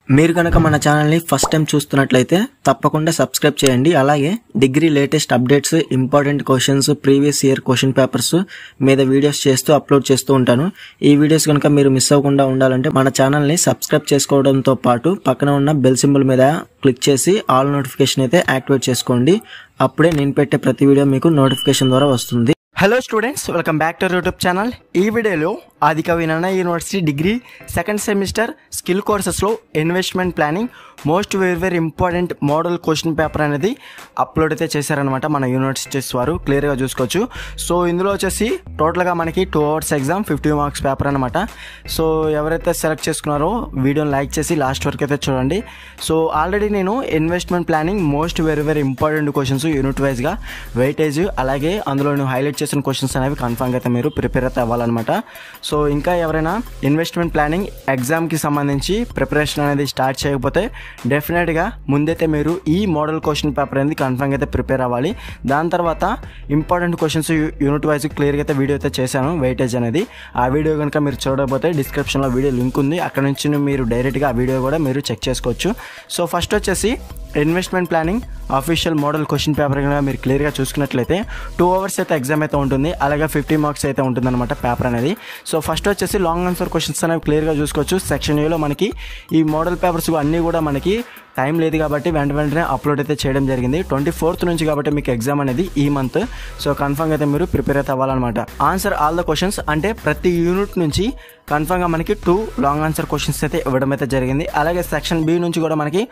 మీరు గనక మన ఛానల్ని ఫస్ట్ టైం చూస్తున్నట్లయితే తప్పకుండా సబ్స్క్రైబ్ చేయండి. అలాగే degree latest updates, important questions, previous year question papers మీద వీడియోస్ చేస్తూ అప్లోడ్ చేస్తూ ఉంటాను. ఈ వీడియోస్ కనుక మీరు మిస్ అవ్వకుండా ఉండాలంటే మన ఛానల్ని సబ్స్క్రైబ్ చేసుకోవడంతో పాటు పక్కన ఉన్న బెల్ సింబల్ మీద క్లిక్ చేసి ఆల్ నోటిఫికేషన్ అయితే యాక్టివేట్ చేసుకోండి. అప్పుడే నేను పెట్టే ప్రతి వీడియో మీకు నోటిఫికేషన్ ద్వారా వస్తుంది. Hello students, welcome back to YouTube channel. ఈ వీడియోలో Adikavi Nannaya university degree second semester skill కోర్సెస్లో investment planning most very important model question paper అనేది అప్లోడ్ అయితే చేశారనమాట మన యూనివర్సిటీస్ వారు. క్లియర్గా చూసుకోవచ్చు. సో ఇందులో వచ్చేసి టోటల్గా మనకి 2 hours ఎగ్జామ్, 50 marks పేపర్ అనమాట. సో ఎవరైతే సెలెక్ట్ చేసుకున్నారో వీడియోని లైక్ చేసి లాస్ట్ వరకు అయితే చూడండి. సో ఆల్రెడీ నేను investment planning most very important questions unit వైజ్గా వెయిటేజ్, అలాగే అందులో నేను హైలైట్ చేసిన క్వశ్చన్స్ అనేవి కన్ఫర్మ్గా అయితే మీరు ప్రిపేర్ అయితే అవ్వాలన్నమాట. సో ఇంకా ఎవరైనా ఇన్వెస్ట్మెంట్ ప్లానింగ్ ఎగ్జామ్కి సంబంధించి ప్రిపరేషన్ అనేది స్టార్ట్ చేయకపోతే డెఫినెట్గా ముందైతే మీరు ఈ మోడల్ క్వశ్చన్ పేపర్ అనేది కన్ఫర్మ్గా అయితే ప్రిపేర్ అవ్వాలి. దాని తర్వాత ఇంపార్టెంట్ క్వశ్చన్స్ యూనిట్ వైజ్ క్లియర్గా అయితే వీడియో అయితే చేశాను, వెయిటేజ్ అనేది. ఆ వీడియో కనుక మీరు చూడకపోతే డిస్క్రిప్షన్లో వీడియో లింక్ ఉంది, అక్కడ నుంచి మీరు డైరెక్ట్గా ఆ వీడియో కూడా మీరు చెక్ చేసుకోవచ్చు. సో ఫస్ట్ వచ్చేసి investment planning official model question paper కనుక మీరు క్లియర్గా చూసుకున్నట్లయితే 2 hours అయితే ఎగ్జామ్ అయితే ఉంటుంది, అలాగే 50 marks అయితే ఉంటుందన్నమాట పేపర్ అనేది. సో ఫస్ట్ వచ్చేసి లాంగ్ ఆన్సర్ క్వశ్చన్స్ అనేవి క్లియర్గా చూసుకోవచ్చు. సెక్షన్ ఏలో మనకి ఈ మోడల్ పేపర్స్ అన్నీ కూడా మనకి టైం లేదు కాబట్టి వెంటనే అప్లోడ్ అయితే చేయడం జరిగింది. 24th నుంచి కాబట్టి మీకు ఎగ్జామ్ అనేది ఈ మంత్. సో కన్ఫర్మ్గా అయితే మీరు ప్రిపేర్ అయితే అవ్వాలన్నమాట. ఆన్సర్ ఆల్ ద క్వశ్చన్స్ అంటే ప్రతి యూనిట్ నుంచి కన్ఫర్మ్గా మనకి 2 లాంగ్ ఆన్సర్ క్వశ్చన్స్ అయితే ఇవ్వడం అయితే జరిగింది. అలాగే సెక్షన్ బి నుంచి కూడా మనకి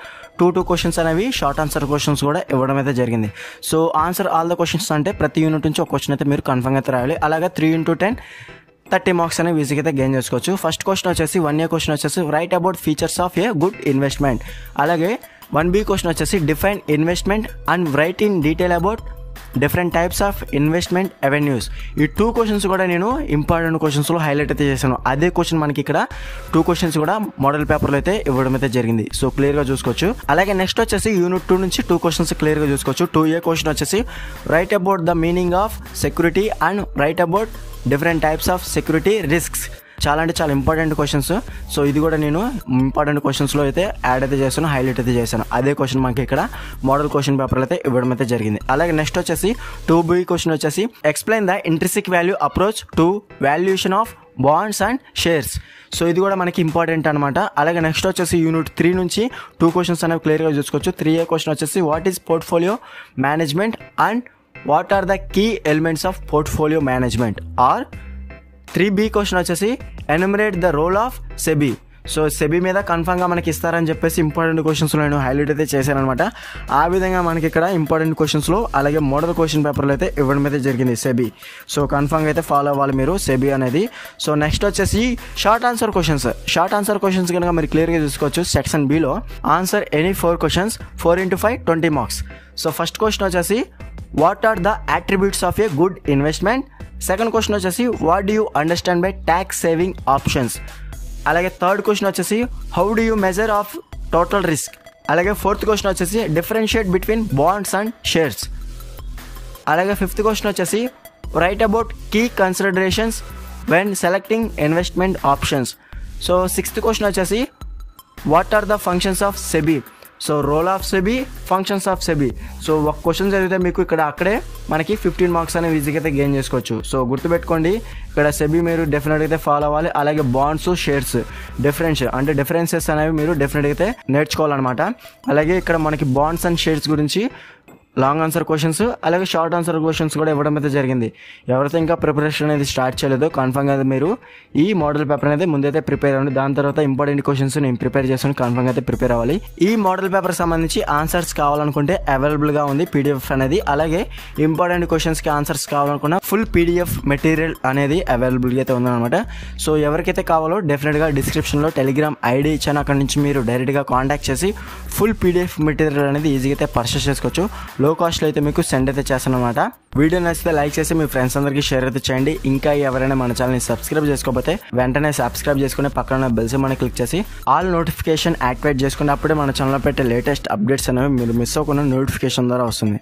2 క్వశ్చన్స్ అనేవి షార్ట్ ఆన్సర్ క్వశ్చన్స్ కూడా ఇవ్వడం అయితే జరిగింది. So answer all the questions అంటే ప్రతి యూనిట్ నుంచి ఒక క్వశ్చన్ అయితే మీరు కన్ఫర్మ్గా అయితే రాయాలి. అలాగే 3 into 10 30 marks అనేవి ఈజీగా అయితే గెయిన్ చేసుకోవచ్చు. ఫస్ట్ క్వశ్చన్ వచ్చేసి 1A క్వశ్చన్ వచ్చేసి write about features of a good investment. అలాగే 1B క్వశ్చన్ వచ్చేసి define investment and right in detail about different types of investment avenues. ఈ 2 questions కూడా నేను ఇంపార్టెంట్ క్వశ్చన్స్లో హైలైట్ అయితే చేశాను. అదే క్వశ్చన్ మనకి ఇక్కడ 2 questions కూడా మోడల్ పేపర్లో అయితే ఇవ్వడం అయితే జరిగింది. సో క్లియర్గా చూసుకోవచ్చు. అలాగే నెక్స్ట్ వచ్చేసి యూనిట్ 2 నుంచి 2 questions క్లియర్గా చూసుకోవచ్చు. 2A క్వశ్చన్ వచ్చేసి write about the meaning of security and write about different types of security risks. చాలా అంటే చాలా ఇంపార్టెంట్ క్వశ్చన్స్. సో ఇది కూడా నేను ఇంపార్టెంట్ క్వశ్చన్స్లో అయితే యాడ్ అయితే చేశాను, హైలైట్ అయితే చేశాను. అదే క్వశ్చన్ మనకి ఇక్కడ మోడల్ క్వశ్చన్ పేపర్లో అయితే ఇవ్వడం అయితే జరిగింది. అలాగే నెక్స్ట్ వచ్చేసి 2B క్వశ్చన్ వచ్చేసి explain the intrinsic value approach to valuation of bonds and shares. So ఇది కూడా మనకి ఇంపార్టెంట్ అనమాట. అలాగే నెక్స్ట్ వచ్చేసి యూనిట్ 3 నుంచి 2 questions అనేవి క్లియర్గా చూసుకోవచ్చు. 3A క్వశ్చన్ వచ్చేసి what is portfolio management and what are the key elements of portfolio management. Or 3B question వచ్చేసి enumerate the role of SEBI. So SEBI మీద కన్ఫర్మ్గా మనకి ఇస్తారని చెప్పేసి ఇంపార్టెంట్ క్వశ్చన్స్లో నేను హైలైట్ అయితే చేశాను అనమాట. ఆ విధంగా మనకి ఇక్కడ ఇంపార్టెంట్ క్వశ్చన్స్లో అలాగే మోడల్ క్వశ్చన్ పేపర్లో అయితే ఇవ్వడం అయితే జరిగింది సెబీ. సో కన్ఫర్మ్గా అయితే ఫాలో అవ్వాలి మీరు సెబీ అనేది. సో నెక్స్ట్ వచ్చేసి short answer questions. Short answer questions కనుక మీరు క్లియర్గా చూసుకోవచ్చు. Section below answer any 4 questions, 4 into 5 20 marks. So first question వచ్చేసి what are the attributes of a good investment. Second question వచ్చేసి what do you understand by tax saving options. అలాగే third question వచ్చేసి how do you measure of total risk. అలాగే fourth question వచ్చేసి differentiate between bonds and shares. అలాగే fifth question వచ్చేసి write about key considerations when selecting investment options. So sixth question వచ్చేసి what are the functions of SEBI. So role of SEBI, functions of SEBI. So ఒక question చదివితే మీకు ఇక్కడ అక్కడే మనకి 15 marks అనేవి ఈజీగా అయితే గెయిన్ చేసుకోవచ్చు. సో గుర్తుపెట్టుకోండి, ఇక్కడ సెబీ మీరు డెఫినెట్గా అయితే ఫాలో అవ్వాలి. అలాగే బాండ్స్, షేర్స్ డిఫరెన్సెస్ అనేవి మీరు డెఫినెట్గా అయితే నేర్చుకోవాలన్నమాట. అలాగే ఇక్కడ మనకి బాండ్స్ అండ్ షేర్స్ గురించి లాంగ్ ఆన్సర్ క్వశ్చన్స్ అలాగే షార్ట్ ఆన్సర్ క్వశ్చన్స్ కూడా ఇవ్వడం అయితే జరిగింది. ఎవరైతే ఇంకా ప్రిపరేషన్ అనేది స్టార్ట్ చేయలేదో కన్ఫర్మ్గా మీరు ఈ మోడల్ పేపర్ అనేది ముందైతే ప్రిపేర్ అవ్వండి. దాని తర్వాత ఇంపార్టెంట్ క్వశ్చన్స్ నేను ప్రిపేర్ చేస్తాను, కన్ఫర్మ్గా అయితే ప్రిపేర్ అవ్వాలి. ఈ మోడల్ పేపర్ సంబంధించి ఆన్సర్స్ కావాలనుకుంటే అవైలబుల్గా ఉంది PDF అనేది. అలాగే ఇంపార్టెంట్ క్వశ్చన్స్కి ఆన్సర్స్ కావాలనుకున్న ఫుల్ PDF మెటీరియల్ అనేది అవైలబుల్గా అయితే ఉందన్నమాట. సో ఎవరికైతే కావాలో డెఫినెట్గా డిస్క్రిప్షన్లో టెలిగ్రామ్ ID ఇచ్చాను, అక్కడ నుంచి మీరు డైరెక్ట్గా కాంటాక్ట్ చేసి ఫుల్ PDF మెటీరియల్ అనేది ఈజీగా అయితే పర్చేస్ చేసుకోవచ్చు. లో కాస్ట్లో అయితే మీకు సెండ్ అయితే చేస్తాను అనమాట. వీడియో నచ్చితే లైక్ చేసి మీ ఫ్రెండ్స్ అందరికీ షేర్ అయితే చేయండి. ఇంకా ఎవరైనా మన ఛానల్ని సబ్స్క్రైబ్ చేసుకోకపోతే వెంటనే సబ్స్క్రైబ్ చేసుకుని పక్కన బెల్ సింబల్ని క్లిక్ చేసి ఆల్ నోటిఫికేషన్ యాక్టివేట్ చేసుకుని అప్పుడే మన ఛానల్లో పెట్టే లేటెస్ట్ అప్డేట్స్ అనేవి మీరు మిస్ అవ్వకుండా నోటిఫికేషన్ ద్వారా వస్తుంది.